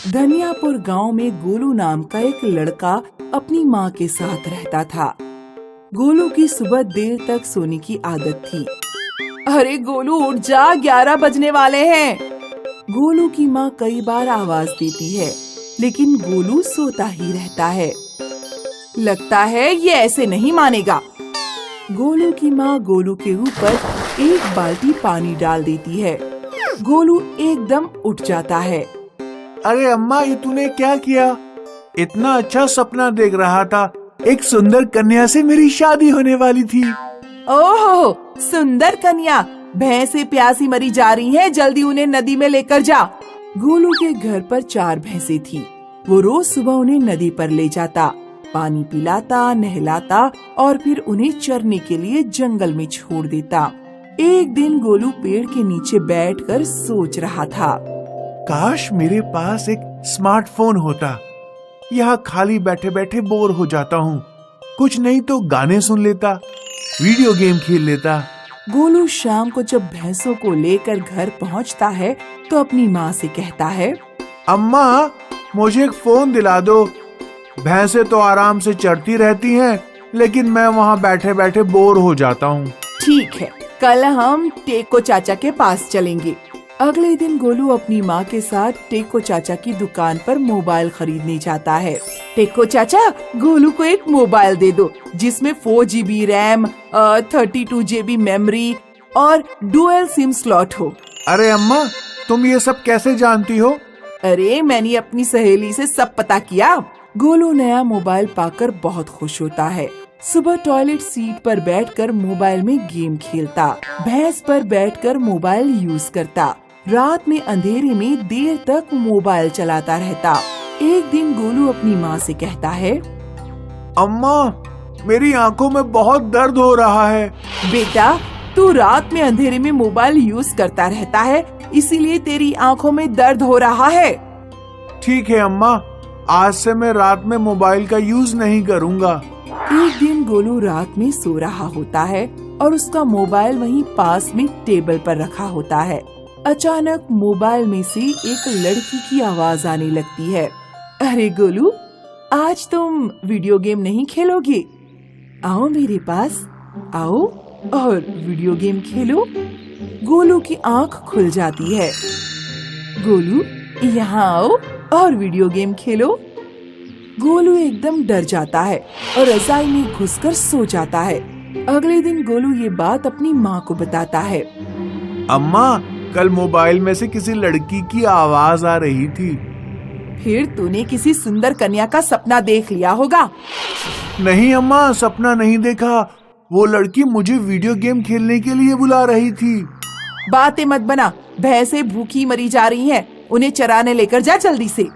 धनियापुर गांव में गोलू नाम का एक लड़का अपनी माँ के साथ रहता था। गोलू की सुबह देर तक सोने की आदत थी। अरे गोलू उठ जा, 11 बजने वाले हैं। गोलू की माँ कई बार आवाज देती है, लेकिन गोलू सोता ही रहता है। लगता है ये ऐसे नहीं मानेगा। गोलू की माँ गोलू के ऊपर एक बाल्टी पानी डाल देती है। गोलू एकदम उठ जाता है। अरे अम्मा, ये तूने क्या किया? इतना अच्छा सपना देख रहा था, एक सुंदर कन्या से मेरी शादी होने वाली थी। ओहो, सुंदर कन्या, भैंसें प्यासी मरी जा रही हैं, जल्दी उन्हें नदी में लेकर जा। गोलू के घर पर 4 भैंसें थी। वो रोज सुबह उन्हें नदी पर ले जाता, पानी पिलाता, नहलाता और फिर उन्हें चरने के लिए जंगल में छोड़ देता। एक दिन गोलू पेड़ के नीचे बैठकर सोच रहा था, काश मेरे पास एक स्मार्टफोन होता। यहाँ खाली बैठे बैठे बोर हो जाता हूँ। कुछ नहीं तो गाने सुन लेता, वीडियो गेम खेल लेता। गोलू शाम को जब भैंसों को लेकर घर पहुँचता है तो अपनी माँ से कहता है, अम्मा, मुझे एक फोन दिला दो। भैंसें तो आराम से चरती रहती हैं, लेकिन मैं वहाँ बैठे बैठे बोर हो जाता हूँ। ठीक है, कल हम टेको चाचा के पास चलेंगे। अगले दिन गोलू अपनी माँ के साथ टेको चाचा की दुकान पर मोबाइल खरीदने जाता है। टेको चाचा, गोलू को एक मोबाइल दे दो जिसमें 4 GB रैम, 32 GB मेमोरी और डुअल सिम स्लॉट हो। अरे अम्मा, तुम ये सब कैसे जानती हो? अरे मैंने अपनी सहेली से सब पता किया। गोलू नया मोबाइल पाकर बहुत खुश होता है। सुबह टॉयलेट सीट पर बैठकर मोबाइल में गेम खेलता, भैंस पर बैठकर मोबाइल यूज करता, रात में अंधेरे में देर तक मोबाइल चलाता रहता। एक दिन गोलू अपनी माँ से कहता है, अम्मा, मेरी आंखों में बहुत दर्द हो रहा है। बेटा, तू रात में अंधेरे में मोबाइल यूज करता रहता है, इसीलिए तेरी आंखों में दर्द हो रहा है। ठीक है अम्मा, आज से मैं रात में मोबाइल का यूज नहीं करूँगा। एक दिन गोलू रात में सो रहा होता है और उसका मोबाइल वहीं पास में टेबल पर रखा होता है। अचानक मोबाइल में से एक लड़की की आवाज आने लगती है। अरे गोलू, आज तुम वीडियो गेम नहीं खेलोगे? आओ मेरे पास, आओ और वीडियो गेम खेलो। गोलू की आंख खुल जाती है। गोलू, यहाँ आओ और वीडियो गेम खेलो। गोलू एकदम डर जाता है और रजाई में घुसकर सो जाता है। अगले दिन गोलू ये बात अपनी माँ को बताता है। अम्मा, कल मोबाइल में से किसी लड़की की आवाज आ रही थी। फिर तूने किसी सुंदर कन्या का सपना देख लिया होगा। नहीं अम्मा, सपना नहीं देखा। वो लड़की मुझे वीडियो गेम खेलने के लिए बुला रही थी। बातें मत बना, भैंसें भूखी मरी जा रही हैं, उन्हें चराने लेकर जा जल्दी से।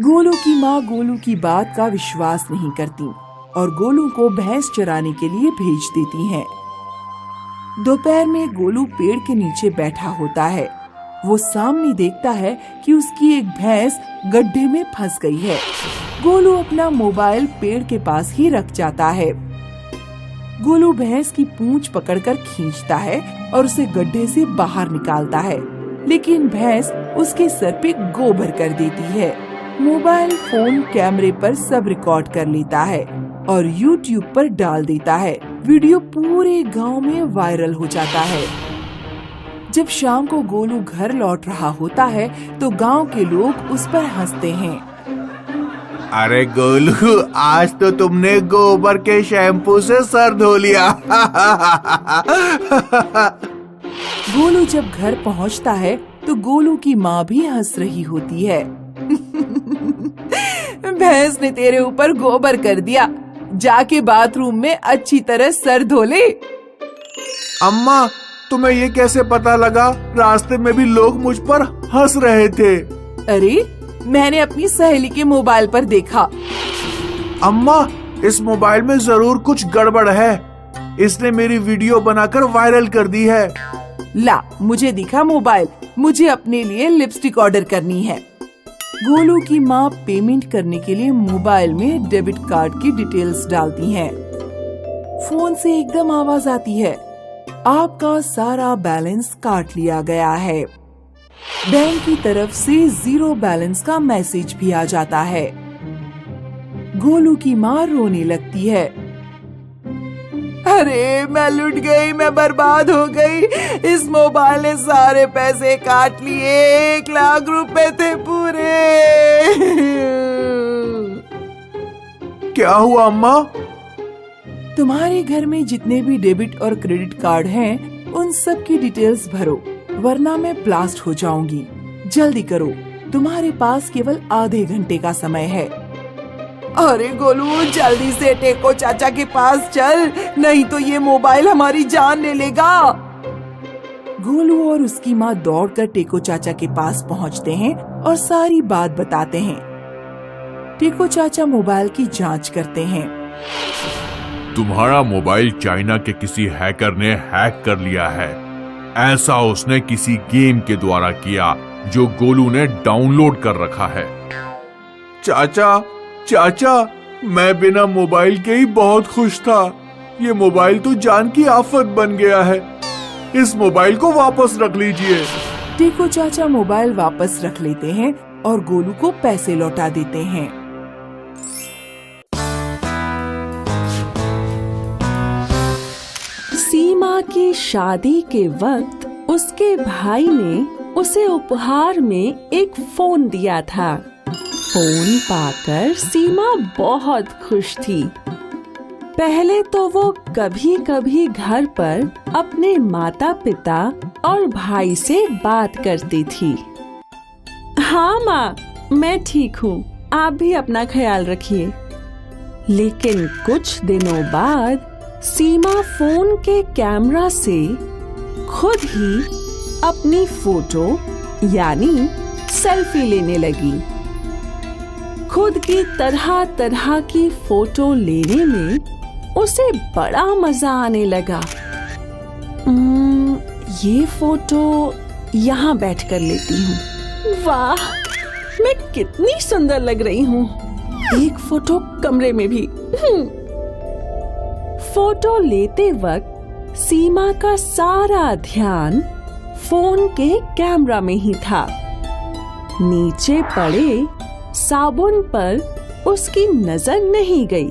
गोलू की माँ गोलू की बात का विश्वास नहीं करती और गोलू को भैंस चराने के लिए भेज देती हैं। दोपहर में गोलू पेड़ के नीचे बैठा होता है। वो सामने देखता है कि उसकी एक भैंस गड्ढे में फंस गई है। गोलू अपना मोबाइल पेड़ के पास ही रख जाता है। गोलू भैंस की पूंछ पकड़कर खींचता है और उसे गड्ढे से बाहर निकालता है, लेकिन भैंस उसके सर पे गोबर कर देती है। मोबाइल फोन कैमरे पर सब रिकॉर्ड कर लेता है और YouTube पर डाल देता है। वीडियो पूरे गांव में वायरल हो जाता है। जब शाम को गोलू घर लौट रहा होता है तो गांव के लोग उस पर हंसते हैं। अरे गोलू, आज तो तुमने गोबर के शैम्पू से सर धो लिया। गोलू जब घर पहुंचता है तो गोलू की माँ भी हंस रही होती है। भैंस ने तेरे ऊपर गोबर कर दिया, जाके बाथरूम में अच्छी तरह सर धो ले। अम्मा, तुम्हें ये कैसे पता लगा? रास्ते में भी लोग मुझ पर हंस रहे थे। अरे, मैंने अपनी सहेली के मोबाइल पर देखा। अम्मा, इस मोबाइल में जरूर कुछ गड़बड़ है। इसने मेरी वीडियो बनाकर वायरल कर दी है। ला, मुझे दिखा मोबाइल, मुझे अपने लिए लिपस्टिक ऑर्डर करनी है। गोलू की माँ पेमेंट करने के लिए मोबाइल में डेबिट कार्ड की डिटेल्स डालती हैं। फोन से एकदम आवाज आती है, आपका सारा बैलेंस काट लिया गया है। बैंक की तरफ से 0 बैलेंस का मैसेज भी आ जाता है। गोलू की माँ रोने लगती है। अरे मैं लुट गई, मैं बर्बाद हो गई। इस मोबाइल ने सारे पैसे काट लिए, 1 लाख रुपए थे पूरे। क्या हुआ अम्मा? तुम्हारे घर में जितने भी डेबिट और क्रेडिट कार्ड हैं, उन सब की डिटेल्स भरो, वरना मैं ब्लास्ट हो जाऊंगी। जल्दी करो, तुम्हारे पास केवल आधे घंटे का समय है। अरे गोलू, जल्दी से टेको चाचा के पास चल, नहीं तो ये मोबाइल हमारी जान ले लेगा। गोलू और उसकी माँ दौड़कर टेको चाचा के पास पहुँचते हैं और सारी बात बताते हैं। टेको चाचा मोबाइल की जांच करते हैं। तुम्हारा मोबाइल चाइना के किसी हैकर ने हैक कर लिया है। ऐसा उसने किसी गेम के द्वारा किया जो गोलू ने डाउनलोड कर रखा है। चाचा, मैं बिना मोबाइल के ही बहुत खुश था। ये मोबाइल तो जान की आफत बन गया है। इस मोबाइल को वापस रख लीजिए। टेको चाचा मोबाइल वापस रख लेते हैं और गोलू को पैसे लौटा देते हैं। सीमा की शादी के वक्त उसके भाई ने उसे उपहार में एक फोन दिया था। फोन पाकर सीमा बहुत खुश थी। पहले तो वो कभी कभी घर पर अपने माता पिता और भाई से बात करती थी। हाँ माँ, मैं ठीक हूँ, आप भी अपना ख्याल रखिए। लेकिन कुछ दिनों बाद सीमा फोन के कैमरा से खुद ही अपनी फोटो यानी सेल्फी लेने लगी। खुद की तरह तरह की फोटो लेने में उसे बड़ा मजा आने लगा। ये फोटो यहाँ बैठकर लेती हूँ। वाह, मैं कितनी सुंदर लग रही हूँ। एक फोटो कमरे में भी। फोटो लेते वक्त सीमा का सारा ध्यान फोन के कैमरा में ही था। नीचे पड़े साबुन पर उसकी नजर नहीं गई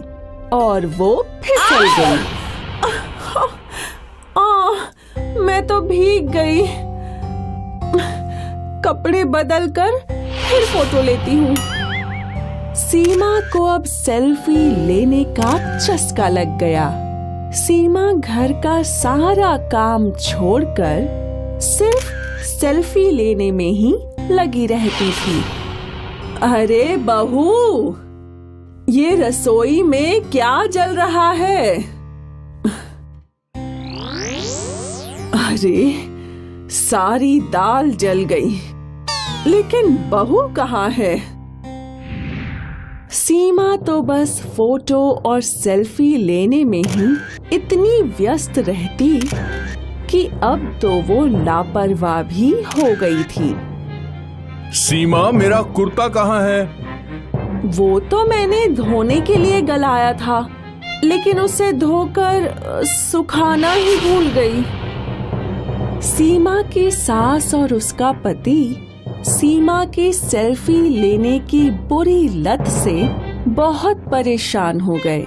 और वो फिसल गई। मैं तो भीग गई। कपड़े बदलकर फिर फोटो लेती हूँ। सीमा को अब सेल्फी लेने का चस्का लग गया। सीमा घर का सारा काम छोड़कर सिर्फ सेल्फी लेने में ही लगी रहती थी। अरे बहू, ये रसोई में क्या जल रहा है? अरे, सारी दाल जल गई, लेकिन बहू कहाँ है? सीमा तो बस फोटो और सेल्फी लेने में ही इतनी व्यस्त रहती कि अब तो वो लापरवाह भी हो गई थी। सीमा, मेरा कुर्ता कहाँ है? वो तो मैंने धोने के लिए गलाया था, लेकिन उसे धोकर सुखाना ही भूल गई। सीमा की सास और उसका पति सीमा की सेल्फी लेने की बुरी लत से बहुत परेशान हो गए।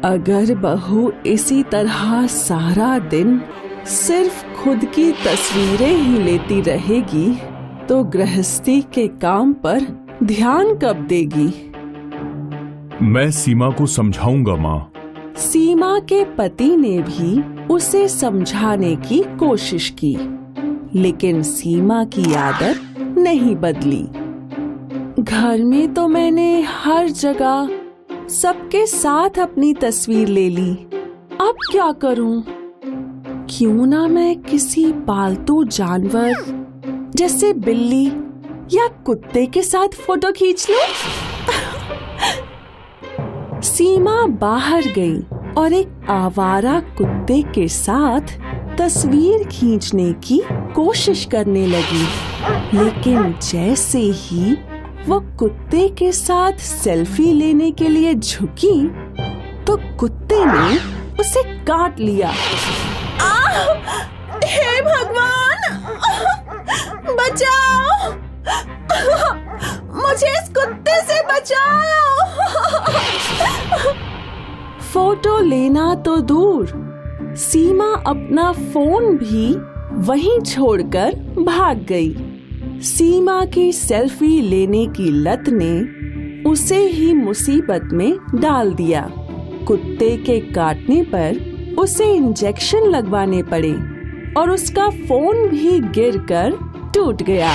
अगर बहू इसी तरह सारा दिन सिर्फ खुद की तस्वीरें ही लेती रहेगी तो गृहस्थी के काम पर ध्यान कब देगी? मैं सीमा को समझाऊंगा माँ। सीमा के पति ने भी उसे समझाने की कोशिश की, लेकिन सीमा की आदत नहीं बदली। घर में तो मैंने हर जगह सबके साथ अपनी तस्वीर ले ली, अब क्या करूं? क्यों ना मैं किसी पालतू जानवर जैसे बिल्ली या कुत्ते के साथ फोटो खींच लूं? सीमा बाहर गई और एक आवारा कुत्ते के साथ तस्वीर खींचने की कोशिश करने लगी, लेकिन जैसे ही वो कुत्ते के साथ सेल्फी लेने के लिए झुकी तो कुत्ते ने उसे काट लिया। हे भगवान, फोटो लेना तो दूर, सीमा अपना फोन भी वहीं छोड़कर भाग गई। सीमा की सेल्फी लेने की लत ने उसे ही मुसीबत में डाल दिया। कुत्ते के काटने पर उसे इंजेक्शन लगवाने पड़े और उसका फोन भी गिरकर टूट गया।